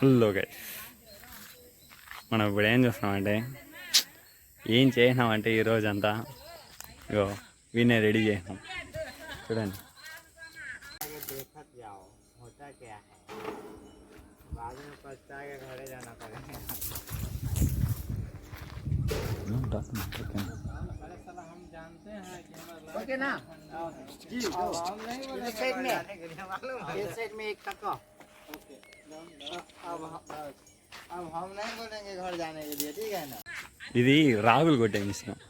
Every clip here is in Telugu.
హలో గైస్, మనం ఇప్పుడు ఏం చూస్తున్నామంటే ఏం చేసినామంటే ఈరోజు అంతా ఇగో వీనే రెడీ చేసినాం చూడండి. ओके ना जी इस साइड में एक टक्का ओके अब हम नहीं बोलेंगे घर जाने के लिए, ठीक है ना. ఇది రాగులు కొట్టే మిషన్,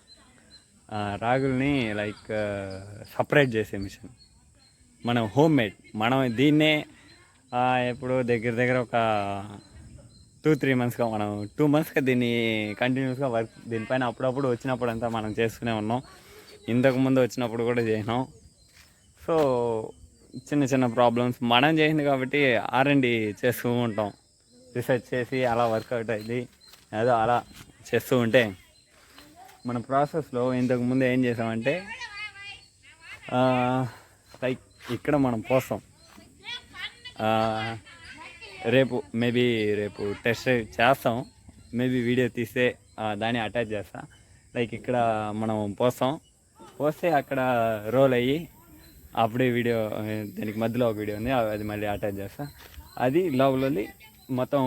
రాగుల్ని లైక్ సపరేట్ చేసే మిషన్. మనం హోమ్ మేడ్, మనం దీన్నే ఎప్పుడు దగ్గర దగ్గర ఒక 2-3 మంత్స్గా, మనం 2 మంత్స్గా దీన్ని కంటిన్యూస్గా వర్క్ దీనిపైన అప్పుడప్పుడు వచ్చినప్పుడు అంతా మనం చేసుకునే ఉన్నాం. ఇంతకుముందు వచ్చినప్పుడు కూడా చేసినాం. సో చిన్న చిన్న ప్రాబ్లమ్స్ మనం చేసింది కాబట్టి R&D చేస్తూ ఉంటాం, రీసెర్చ్ చేసి అలా వర్కౌట్ అయింది ఏదో అలా చేస్తూ ఉంటే మన ప్రాసెస్లో ఇంతకుముందు ఏం చేసామంటే లైక్ ఇక్కడ మనం పోస్తాం. రేపు టెస్ట్ చేస్తాం, మేబీ వీడియో తీస్తే దాన్ని అటాచ్ చేస్తా. లైక్ ఇక్కడ మనం పోస్తే అక్కడ రోల్ అయ్యి అప్పుడే వీడియో, దానికి మధ్యలో ఒక వీడియో ఉంది, అది మళ్ళీ అటాచ్ చేస్తా. అది లోపలి మొత్తం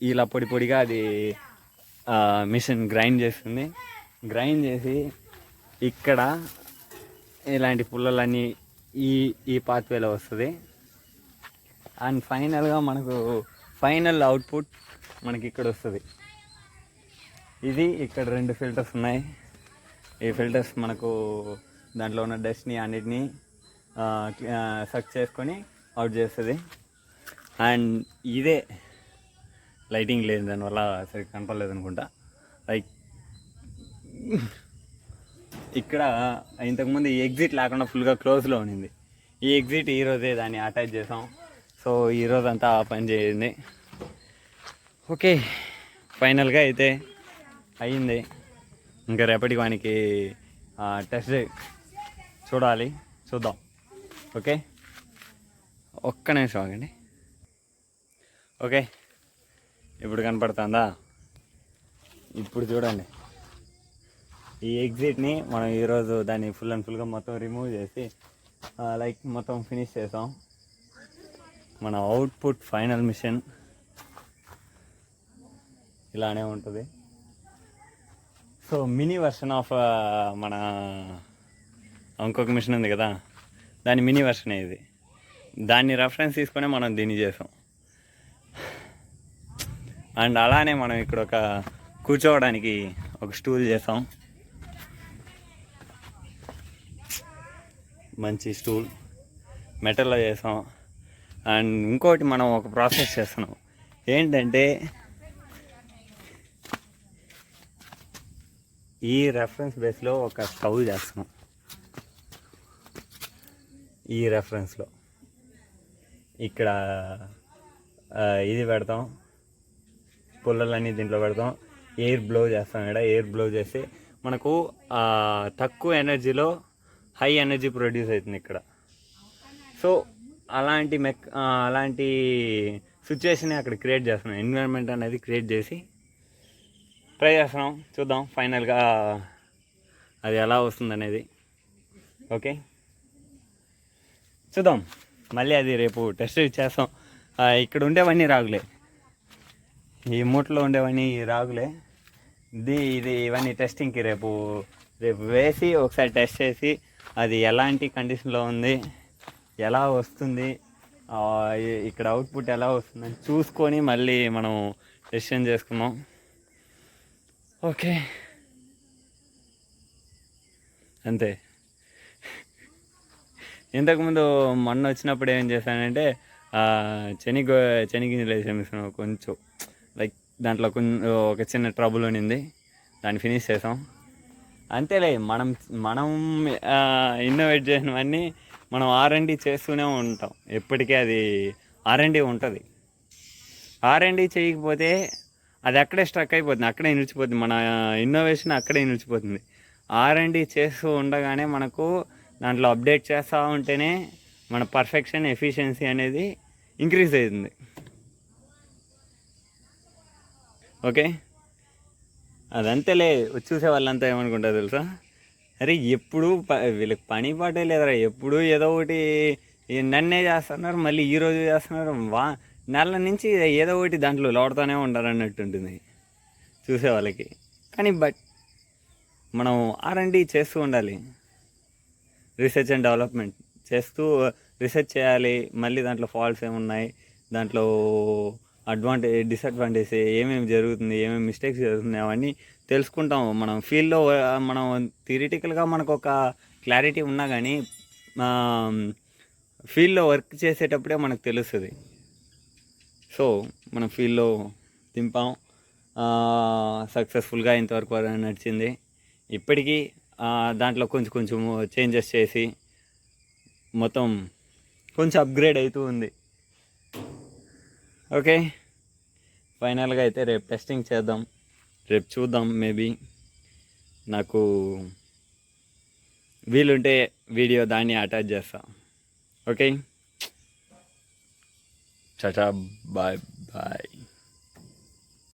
ఇలా పొడి పొడిగా అది మిషన్ గ్రైండ్ చేస్తుంది. గ్రైండ్ చేసి ఇక్కడ ఇలాంటి పుల్లలన్నీ ఈ పాత్వేలో వస్తుంది. అండ్ ఫైనల్గా మనకు ఫైనల్ అవుట్పుట్ మనకి ఇక్కడ వస్తుంది. ఇది ఇక్కడ 2 ఫిల్టర్స్ ఉన్నాయి. ఈ ఫిల్టర్స్ మనకు దాంట్లో ఉన్న డస్ట్ని అన్నిటినీ సక్ చేసుకొని అవుట్ చేస్తుంది. అండ్ ఇదే లైటింగ్ లేదు, దానివల్ల సరిగ్గా కనపడలేదు అనుకుంటా. లైక్ ఇక్కడ ఇంతకుముందు ఈ ఎగ్జిట్ లేకుండా ఫుల్గా క్లోజ్లో ఉండింది. ఈ ఎగ్జిట్ ఈరోజే దాన్ని అటాచ్ చేసాం. సో ఈరోజు అంతా పని చేయండి. ఓకే, ఫైనల్గా అయితే అయ్యింది. ఇంకా రేపటికి వానికి టెస్ట్ చూద్దాం. ఓకే, ఒక్క నిమిషం ఆగండి. ఓకే, ఇప్పుడు కనపడుతుందా? ఇప్పుడు చూడండి, ఈ ఎగ్జిట్ని మనం ఈరోజు దాన్ని ఫుల్ అండ్ ఫుల్గా మొత్తం రిమూవ్ చేసి లైక్ మొత్తం ఫినిష్ చేసాం. మన అవుట్పుట్ ఫైనల్ మిషన్ ఇలానే ఉంటుంది. సో మినీ వర్షన్ ఆఫ్ మన ఇంకొక మిషన్ ఉంది కదా, దాని మినీ వర్షనే ఇది. దాన్ని రెఫరెన్స్ తీసుకొని మనం దీన్ని చేసాం. అండ్ అలానే మనం ఇక్కడ ఒక కూర్చోవడానికి ఒక స్టూల్ చేసాం, మంచి స్టూల్ మెటల్లో చేసాం. అండ్ ఇంకోటి మనం ఒక ప్రాసెస్ చేస్తున్నాం, ఏంటంటే ఈ రెఫరెన్స్ బేస్లో ఒక స్టవ్ చేస్తున్నాం. ఈ రెఫరెన్స్లో ఇక్కడ ఇది పెడతాం, పుల్లలన్నీ దీంట్లో పెడతాం, ఎయిర్ బ్లో చేస్తాం. ఇక్కడ ఎయిర్ బ్లో చేసి మనకు తక్కువ ఎనర్జీలో హై ఎనర్జీ ప్రొడ్యూస్ అవుతుంది ఇక్కడ. సో అలాంటి సిచ్యువేషన్ అక్కడ క్రియేట్ చేస్తున్నాం, ఎన్విరాన్మెంట్ అనేది క్రియేట్ చేసి ట్రై చేస్తున్నాం. చూద్దాం ఫైనల్గా అది ఎలా వస్తుంది అనేది. ఓకే, చూద్దాం. మళ్ళీ అది రేపు టెస్ట్ చేస్తాం. ఇక్కడ ఉండేవన్నీ రాగులే, ఈ మూటలో ఉండేవన్నీ రాగులే. ఇవన్నీ టెస్టింగ్కి రేపు వేసి ఒకసారి టెస్ట్ చేసి అది ఎలాంటి కండిషన్లో ఉంది, ఎలా వస్తుంది, ఇక్కడ అవుట్పుట్ ఎలా వస్తుందని చూసుకొని మళ్ళీ మనం డెసిషన్ చేసుకున్నాం. ఓకే, అంతే. ఇంతకుముందు మొన్న వచ్చినప్పుడు ఏం చేశానంటే శనగింజలు వేసాను కొంచెం, లైక్ దాంట్లో కొంచెం ఒక చిన్న ట్రబుల్ ఉండింది, దాన్ని ఫినిష్ చేసాం. అంతేలే, మనం ఇన్నోవేట్ చేసినవన్నీ మనం R&D చేస్తూనే ఉంటాం. ఎప్పటికీ అది R&D ఉంటుంది. R&D చేయకపోతే అది అక్కడే స్ట్రక్ అయిపోతుంది, అక్కడే నిలిచిపోతుంది. మన ఇన్నోవేషన్ అక్కడే నిలిచిపోతుంది. R&D చేస్తూ ఉండగానే మనకు దాంట్లో అప్డేట్ చేస్తూ ఉంటేనే మన పర్ఫెక్షన్ ఎఫిషియన్సీ అనేది ఇంక్రీజ్ అవుతుంది. ఓకే, అదంతేలే. చూసే వాళ్ళంతా ఏమనుకుంటారు తెలుసా, అరే ఎప్పుడు వీళ్ళకి పని పాటే లేదరా, ఎప్పుడు ఏదో ఒకటి నన్నే చేస్తున్నారు, మళ్ళీ ఈరోజు చేస్తున్నారు, నెల నుంచి ఏదో ఒకటి దాంట్లో లోడుతూనే ఉంటారు అన్నట్టు ఉంటుంది చూసే వాళ్ళకి. కానీ మనం R&D చేస్తూ ఉండాలి, రీసెర్చ్ అండ్ డెవలప్మెంట్ చేస్తూ రీసెర్చ్ చేయాలి. మళ్ళీ దాంట్లో ఫాల్ట్స్ ఏమున్నాయి, దాంట్లో డిసడ్వాంటేజ్ ఏమేమి జరుగుతుంది, ఏమేమి మిస్టేక్స్ జరుగుతున్నాయి, అవన్నీ తెలుసుకుంటాం. మనం ఫీల్డ్లో మనం థియరిటికల్గా మనకు ఒక క్లారిటీ ఉన్నా కానీ ఫీల్డ్లో వర్క్ చేసేటప్పుడే మనకు తెలుస్తుంది. సో మనం ఫీల్డ్లో దింపాం, సక్సెస్ఫుల్గా ఇంతవరకు నడిచింది. ఇప్పటికీ దాంట్లో కొంచెం కొంచెం చేంజెస్ చేసి మొత్తం కొంచెం అప్గ్రేడ్ అవుతూ ఉంది. ఓకే, ఫైనల్గా అయితే రేపు టెస్టింగ్ చేద్దాం, రేపు చూద్దాం. మేబీ నాకు వీలుంటే వీడియో దాన్ని అటాచ్ చేస్తా. ఓకే, చాచా, బాయ్ బాయ్.